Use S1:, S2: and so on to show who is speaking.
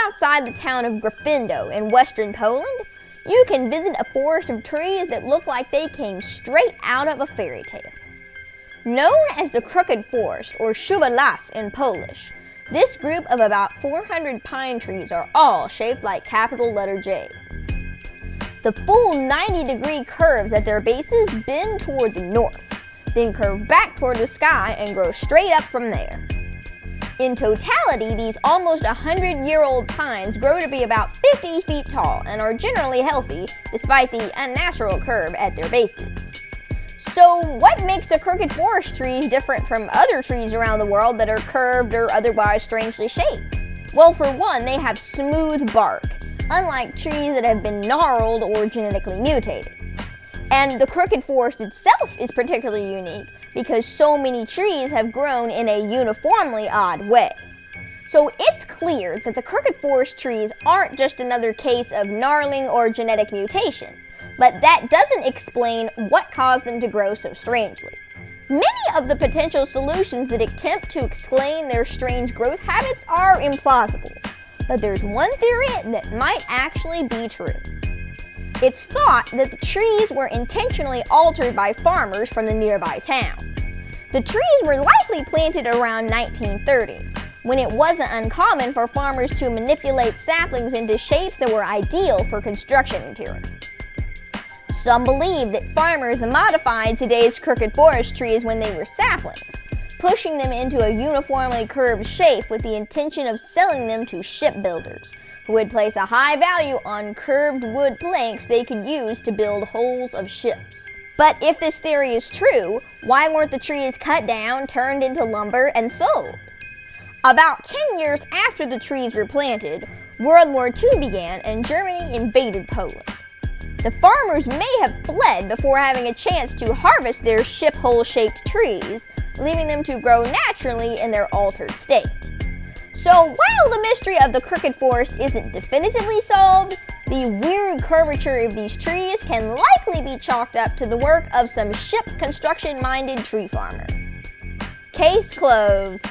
S1: outside the town of Gryfino in western Poland, you can visit a forest of trees that look like they came straight out of a fairy tale. Known as the Crooked Forest, or Krzywy Las in Polish, this group of about 400 pine trees are all shaped like capital letter J's. The full 90-degree curves at their bases bend toward the north, then curve back toward the sky and grow straight up from there. In totality, these almost 100-year-old pines grow to be about 50 feet tall and are generally healthy despite the unnatural curve at their bases. So what makes the crooked forest trees different from other trees around the world that are curved or otherwise strangely shaped? Well, for one, they have smooth bark, unlike trees that have been gnarled or genetically mutated. And the crooked forest itself is particularly unique because so many trees have grown in a uniformly odd way. So it's clear that the crooked forest trees aren't just another case of gnarling or genetic mutation, but that doesn't explain what caused them to grow so strangely. Many of the potential solutions that attempt to explain their strange growth habits are implausible, but there's one theory that might actually be true. It's thought that the trees were intentionally altered by farmers from the nearby town. The trees were likely planted around 1930, when it wasn't uncommon for farmers to manipulate saplings into shapes that were ideal for construction materials. Some believe that farmers modified today's crooked forest trees when they were saplings, pushing them into a uniformly curved shape with the intention of selling them to shipbuilders, who would place a high value on curved wood planks they could use to build hulls of ships. But if this theory is true, why weren't the trees cut down, turned into lumber, and sold? About 10 years after the trees were planted, World War II began and Germany invaded Poland. The farmers may have fled before having a chance to harvest their ship hole-shaped trees, leaving them to grow naturally in their altered state. So while the mystery of the crooked forest isn't definitively solved, the weird curvature of these trees can likely be chalked up to the work of some ship construction-minded tree farmers. Case closed.